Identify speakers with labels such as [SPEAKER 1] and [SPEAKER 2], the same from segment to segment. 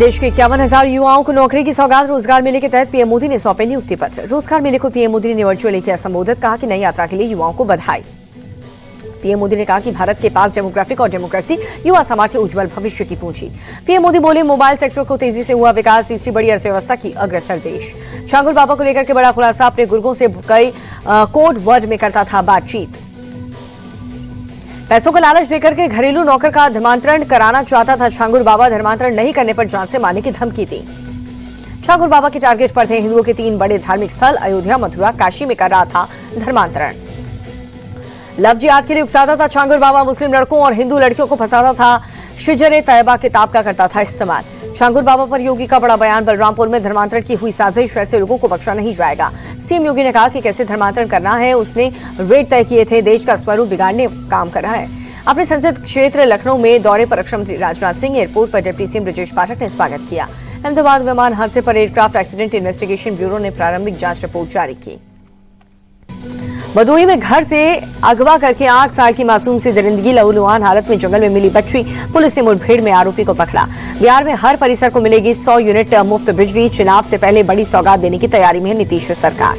[SPEAKER 1] देश के 51,000 युवाओं को नौकरी की सौगात। रोजगार मेले के तहत पीएम मोदी ने सौंपे नियुक्ति पत्र। रोजगार मेले को पीएम मोदी ने वर्चुअली किया संबोधित। कहा कि नई यात्रा के लिए युवाओं को बधाई। पीएम मोदी ने कहा कि भारत के पास डेमोग्राफिक और डेमोक्रेसी युवा समाज के उज्जवल भविष्य की पूंजी। पीएम मोदी बोले, मोबाइल सेक्टर को तेजी से हुआ विकास, तीसरी बड़ी अर्थव्यवस्था की अग्रसर देश। छांगुर बाबा को लेकर के बड़ा खुलासा। अपने गुर्गों से कई कोड वर्ड में करता था बातचीत। पैसों का लालच देकर के घरेलू नौकर का धर्मांतरण कराना चाहता था छांगुर बाबा। धर्मांतरण नहीं करने पर जान से मारने की धमकी दी। छांगुर बाबा के टारगेट पर थे हिंदुओं के 3 बड़े धार्मिक स्थल, अयोध्या, मथुरा, काशी में कर रहा था धर्मांतरण। लव जिहाद के लिए उकसाता था छांगुर बाबा। मुस्लिम लड़कों और हिंदू लड़कियों को फंसाता था। शिजरे तैयबा किताब का करता था इस्तेमाल। छांगुर बाबा पर योगी का बड़ा बयान। बलरामपुर में धर्मांतरण की हुई साजिश, वैसे लोगों को बख्शा नहीं जाएगा। सीएम योगी ने कहा कि कैसे धर्मांतरण करना है उसने रेट तय किए थे। देश का स्वरूप बिगाड़ने काम कर रहा है। अपने संसद क्षेत्र लखनऊ में दौरे पर रक्षा मंत्री राजनाथ सिंह, एयरपोर्ट पर डिप्टी सीएम ब्रजेश पाठक ने स्वागत किया। अहमदाबाद विमान हादसे पर एयरक्राफ्ट एक्सीडेंट इन्वेस्टिगेशन ब्यूरो ने प्रारंभिक जांच रिपोर्ट जारी की। भदोही में घर से अगवा करके 8 साल की मासूम सी दरिंदगी लहूलुहान हालत में जंगल में मिली बच्ची। पुलिस ने मुठभेड़ में आरोपी को पकड़ा। बिहार में हर परिसर को मिलेगी 100 यूनिट मुफ्त बिजली। चुनाव से पहले बड़ी सौगात देने की तैयारी में है नीतीश सरकार।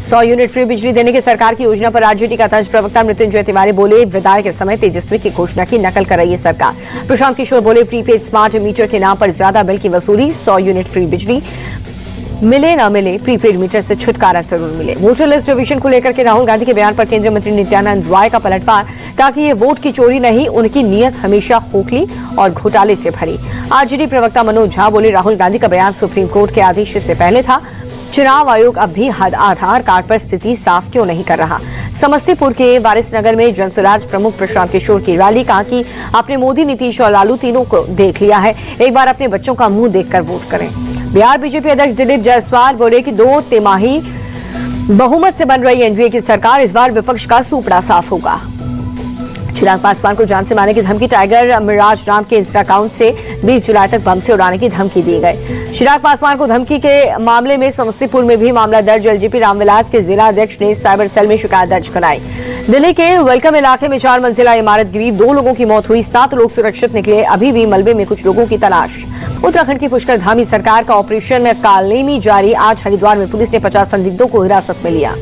[SPEAKER 1] 100 यूनिट फ्री बिजली देने की सरकार की योजना पर आरजेडी का तंज। प्रवक्ता मृत्युंजय तिवारी बोले, विदाई के समय तेजस्वी की घोषणा की नकल कर रही है सरकार। प्रशांत किशोर बोले, प्रीपेड स्मार्ट मीटर के नाम पर ज्यादा बिल की वसूली। 100 यूनिट फ्री बिजली मिले न मिले, प्रीपेड मीटर से छुटकारा जरूर मिले। वोटर लिस्ट रिवीजन को लेकर के राहुल गांधी के बयान पर केंद्रीय मंत्री नित्यानंद राय का पलटवार। ताकि ये वोट की चोरी नहीं, उनकी नीयत हमेशा खोखली और घोटाले से भरी। आरजेडी प्रवक्ता मनोज झा बोले, राहुल गांधी का बयान सुप्रीम कोर्ट के आदेश से पहले था। चुनाव आयोग अब भी आधार कार्ड पर स्थिति साफ क्यों नहीं कर रहा। समस्तीपुर के वारिसनगर में जनसुराज प्रमुख प्रशांत किशोर की रैली। कहा कि आपने मोदी, नीतीश और लालू तीनों को देख लिया है, एक बार अपने बच्चों का मुंह देखकर वोट करें। बिहार बीजेपी अध्यक्ष दिलीप जायसवाल बोले कि 2 तिमाही बहुमत से बन रही एनडीए की सरकार, इस बार विपक्ष का सूपड़ा साफ होगा। चिराग पासवान को जान से मारने की धमकी। टाइगर मिराज नाम के इंस्टा अकाउंट से 20 जुलाई तक बम से उड़ाने की धमकी दी गई। चिराग पासवान को धमकी के मामले में समस्तीपुर में भी मामला दर्ज। एलजीपी रामविलास के जिला अध्यक्ष ने साइबर सेल में शिकायत दर्ज कराई। दिल्ली के वेलकम इलाके में 4 मंजिला इमारत गिरी, 2 लोगों की मौत हुई, 7 लोग सुरक्षित निकले। अभी भी मलबे में कुछ लोगों की तलाश। उत्तराखंड की पुष्कर धामी सरकार का ऑपरेशन कालनेमी जारी। आज हरिद्वार में पुलिस ने 50 संदिग्धों को हिरासत में लिया।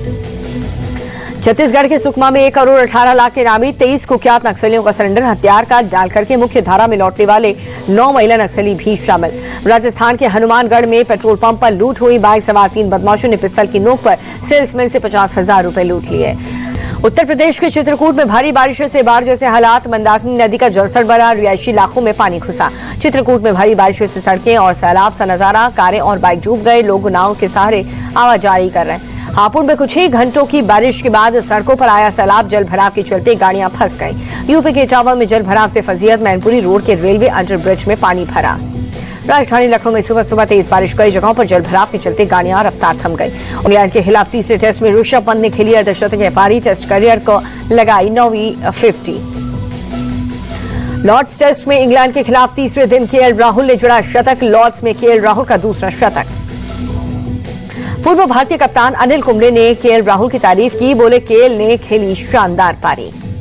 [SPEAKER 1] छत्तीसगढ़ के सुकमा में 1 करोड़ 18 लाख के नामी 23 कुख्यात नक्सलियों का सरेंडर। हथियार का डाल करके मुख्य धारा में लौटने वाले 9 महिला नक्सली भी शामिल। राजस्थान के हनुमानगढ़ में पेट्रोल पंप पर लूट हुई। बाइक सवार 3 बदमाशों ने पिस्तल की नोक पर सेल्समैन से 50,000 रुपए लूट लिए। उत्तर प्रदेश के चित्रकूट में भारी बारिश से बाढ़ जैसे हालात। मंदाकिनी नदी का जलस्तर बढ़ा, रिहायशी इलाकों में पानी घुसा। चित्रकूट में भारी बारिश से सड़कें और सैलाब सा नजारा। कारें और बाइक डूब गए। लोग नाव के सहारे आवाजाही कर रहे हैं। हापुड़ में कुछ ही घंटों की बारिश के बाद सड़कों पर आया सैलाब। जल भराव के चलते गाड़ियां फंस गईं। यूपी के इटावा में जल भराव से फजीहत। मैनपुरी रोड के रेलवे अंडर ब्रिज में पानी भरा। राजधानी लखनऊ में सुबह सुबह तेज बारिश। कई जगहों पर जल भराव के चलते गाड़ियां रफ्तार थम गई। इंग्लैंड के खिलाफ तीसरे टेस्ट में ऋषभ पंत ने खेली अर्धशतकीय पारी। टेस्ट करियर को लगाई 9वीं 50। लॉर्ड्स टेस्ट में इंग्लैंड के खिलाफ तीसरे दिन केएल राहुल ने जड़ा शतक। लॉर्ड्स में केएल राहुल का दूसरा शतक। पूर्व भारतीय कप्तान अनिल कुंबले ने केएल राहुल की तारीफ की। बोले, केएल ने खेली शानदार पारी।